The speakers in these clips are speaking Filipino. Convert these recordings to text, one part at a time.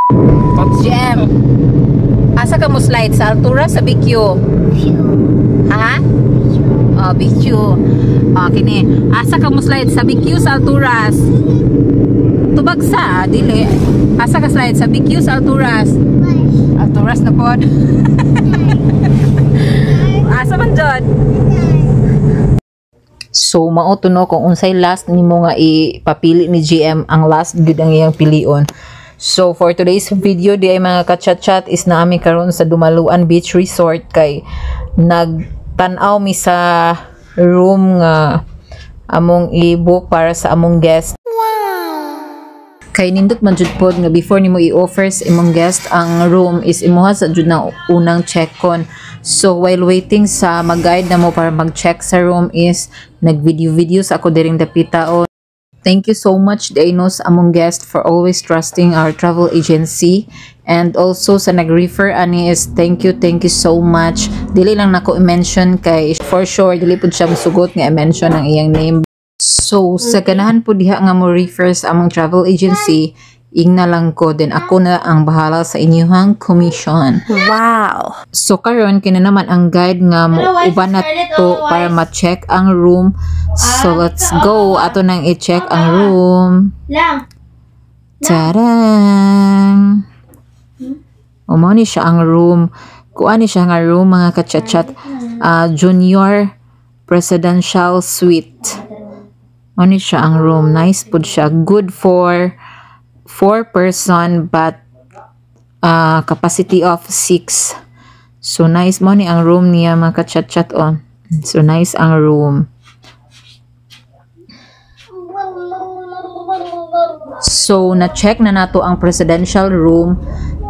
GM, asa ka mo slide sa altura sa BQ? Ha? Oh, BQ. Oh, kini. Asa ka mo slide sa BQ sa alturas? Tubag sa, dili. Asa ka slide sa BQ sa alturas? Alturas na pod. Asa man dyan? So, mao to no kung unsay last nimo nga ipapili ni GM, ang last gud ang iyang pilion. So, for today's video, di ay mga kachat-chat is na ami karon sa Dumaluan Beach Resort kay nagtanaw mi sa room nga among i-book para sa among guest. Kay nindot man jud pod nga before nimo i-offer sa imong guest ang room is imuha sa jud na unang check-on. So while waiting sa mag-guide na mo para mag-check sa room is nag-video sa ako diring dapitaon. Thank you so much Dainos among guest for always trusting our travel agency, and also sa nag-refer ani is thank you so much. Dili lang nako i-mention kay for sure dili pud siya musugot nga i-mention ang iyang name. So sa ganahan po diha nga mo refer sa among travel agency, ingna lang ko, then ako na ang bahala sa inyong commission. Wow! So karon kina naman ang guide nga mo uban na to para ma-check ang room. So let's go. Ato nang i-check ang room. Tarang! Umo ni siya ang room. Kuan ni siya nga room mga kachat-chat. Junior Presidential Suite. Ano siya ang room. Nice po siya. Good for 4 person but capacity of 6. So nice mo ni ang room niya mga kachat-chat on. So nice ang room. So na-check na nato ang presidential room.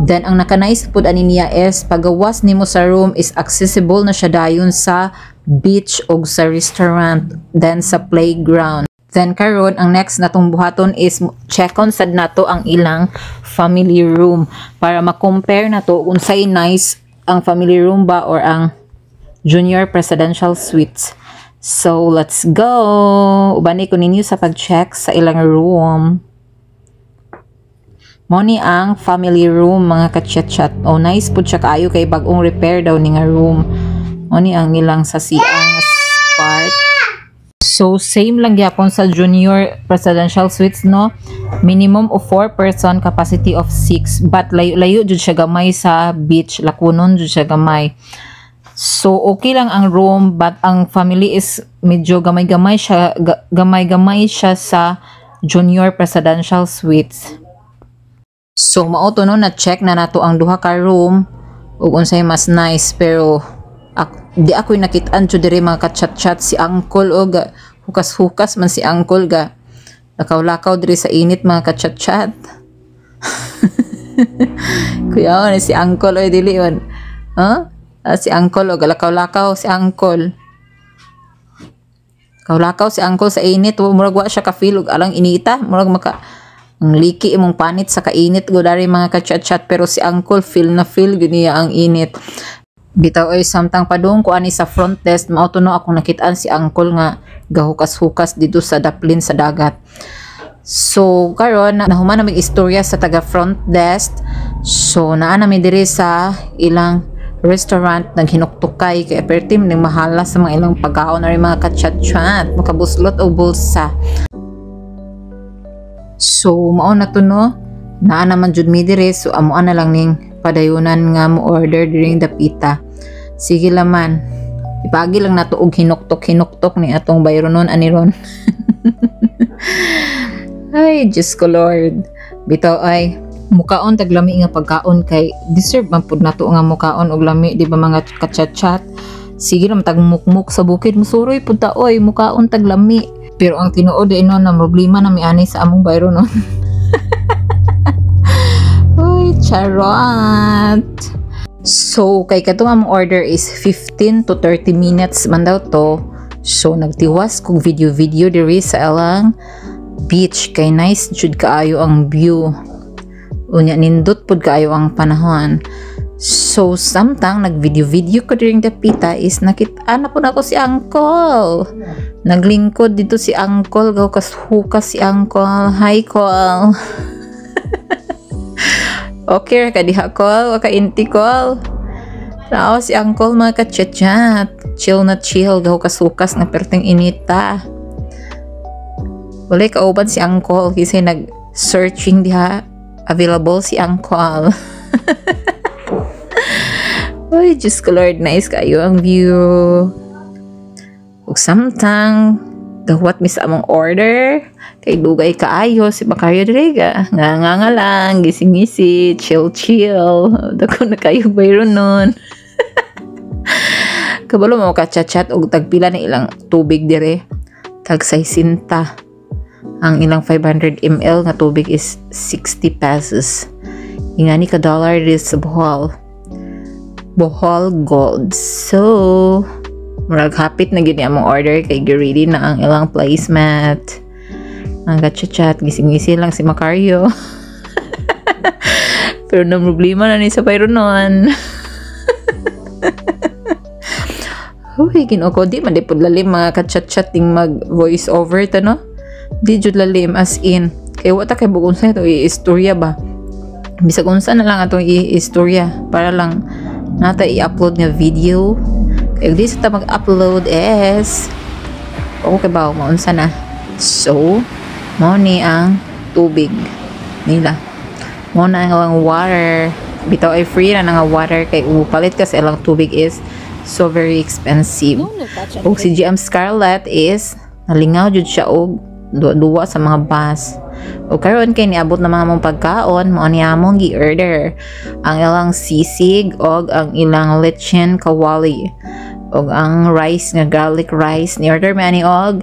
Then ang naka-nice pud ani niya is pagawas nimo sa room is accessible na siya dayon sa beach og sa restaurant, then sa playground. Then karon ang next natong buhaton is check-on sad nato ang ilang family room para ma-compare nato kung say nice ang family room ba or ang junior presidential suites. So let's go. Ubani ko ninyo sa pag-check sa ilang room. Mo ni ang family room mga kachat-chat. Oh nice pud siya kaayo kay bag-ong repair daw ni nga room. Mo ni ang ilang sa CR part. So same lang gyapon sa junior presidential suites no. Minimum of 4 person, capacity of 6, but layo jud siya gamay sa beach, lakunon jud siya gamay. So okay lang ang room but ang family is medyo gamay-gamay siya, gamay-gamay siya sa junior presidential suites. So mao to no, na check na nato ang duha ka room ug unsay mas nice, pero di ako'y nakitaan jud diri mga kachat-chat si uncle og hukas-hukas man si uncle ga lakaw-lakaw diri sa init mga kachat-chat. Kuya ni si uncle oy dili on. Si uncle og lakaw-lakaw si uncle. Lakaw si uncle sa init, murag wa siya ka feel og alang inita, murag maka ang liki imong panit sa kainit go dari mga kachat-chat, pero si uncle feel na feel gud niya ang init. Bitaw ay samtang padung ko ani sa front desk mao to no akong nakitaan si uncle nga gahukas-hukas dito sa daplin sa dagat. So karon nahuman na may istorya sa taga front desk. So naa na mi diri sa ilang restaurant naghinuktukay kay apertim ning mahala sa mga ilang pagkaon na rin mga kachat-chat makabuslot o bulsa. So mao na to no, naa naman jud mi diri, so amuan na lang ning padayunan nga mo order during dapita. Sige laman, ipagi lang nato og hinuktok ni atong bayronon aniron. Ay Diyos ko Lord, bitaw ay mukaon taglami nga pagkaon kay deserve man pud nato nga mukaon og lami, di ba mga kachat-chat. Sige lang tag mukmuk sa bukid musuroy pud ta oy mukaon taglami, pero ang tinuod ay no na problema na miani sa among bayronon. Uy charot. So kay katong among order is 15 to 30 minutes man daw to. So nagtiwas kog video diri sa alang beach kay nice jud kaayo ang view. Unya nindot pud kaayo ang panahon. So samtang nag-video ko during the pita is nakita na po ako si uncle. Naglingkod dito si uncle, hukas si uncle. Hi call. Okay, ka diha call, ka inti call. Tao si Uncle mga ka-chat-chat. Chill na chill, gaw kasukas na perting inita. Walay kauban si Uncle kasi nag-searching diha. Available si Uncle. Uy, Diyos ko Lord, nice kayo ang view. Ug samtang gawat mi sa among order kay dugay kaayo si Macario Drega nga lang gising-gisi chill dako na kayo bayron nun. Kabalo mo ka chat og tagpila na ilang tubig dire, tag 60 ang ilang 500 ml nga tubig is 60 pesos. Ingani ka dollar is sa Bohol Gold. So murag hapit na gini among order kay ready na ang ilang placemat. Ang chat gising-gisi lang si Macario. Pero na problema na ni sa bayron nun. Uy, ginoo di man di pud lalim mga ka-chat ting mag voice over ta no. Di jud lalim as in kay wata kay bugon sa ito i-istorya ba. Bisag unsa na lang atong i-istorya para lang nata i-upload nga video. Kaya di sa ta mag-upload is okay ba maunsa na. So mo ni ang tubig nila, mo na ang water, bitaw ay free na nga water kay upalit ka sa ilang tubig is so very expensive. O si GM Scarlett is nalingaw jud siya og duwa sa mga bus. O karon kay niabot na mga mong pagkaon mo ni among gi-order ang ilang sisig og ang ilang lechon kawali og ang rice nga garlic rice ni order man ni og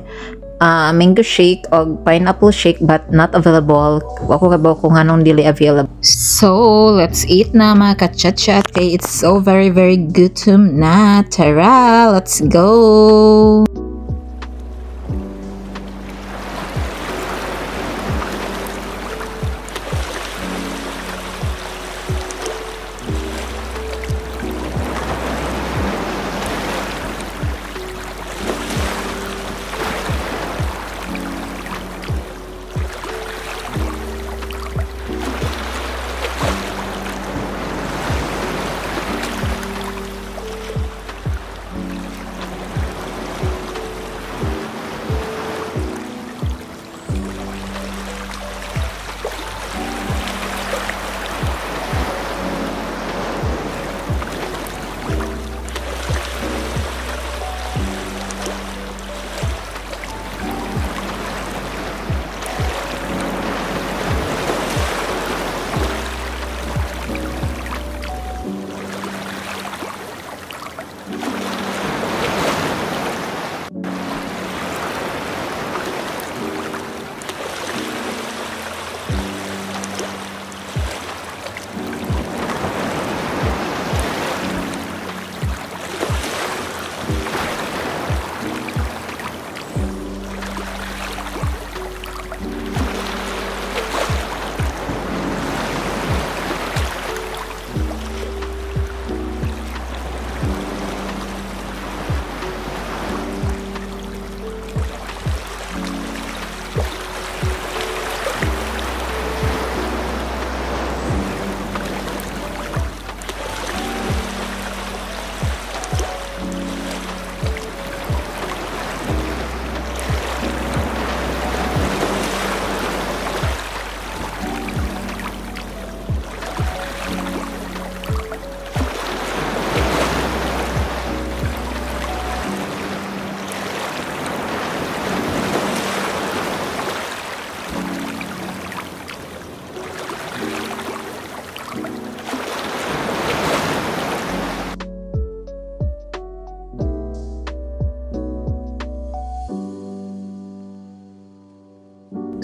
mango shake og pineapple shake but not available. Wako kabaw kung anong dili available. So let's eat na mga ka-chat-chat kay it's so very good to na. Tara, let's go.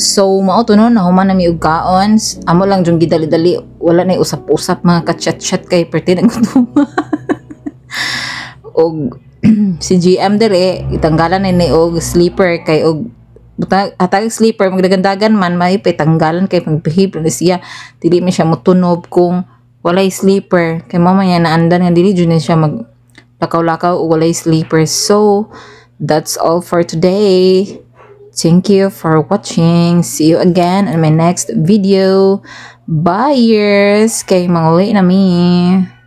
So mao to no, nahuman na mi og kaon. Amo lang jung gidali-dali, wala na usap-usap mga ka-chat-chat kay perti nang gutuma. Og si GM dire itanggalan na ni og sleeper kay og atag sleeper magdagandagan man may tanggalan kay pagbehave na siya, dili man siya motunob kung walay sleeper kay mama niya naandan nga dili jud siya mag lakaw-lakaw og walay sleeper. So that's all for today. Thank you for watching. See you again in my next video. Bye, kay manguli na mi.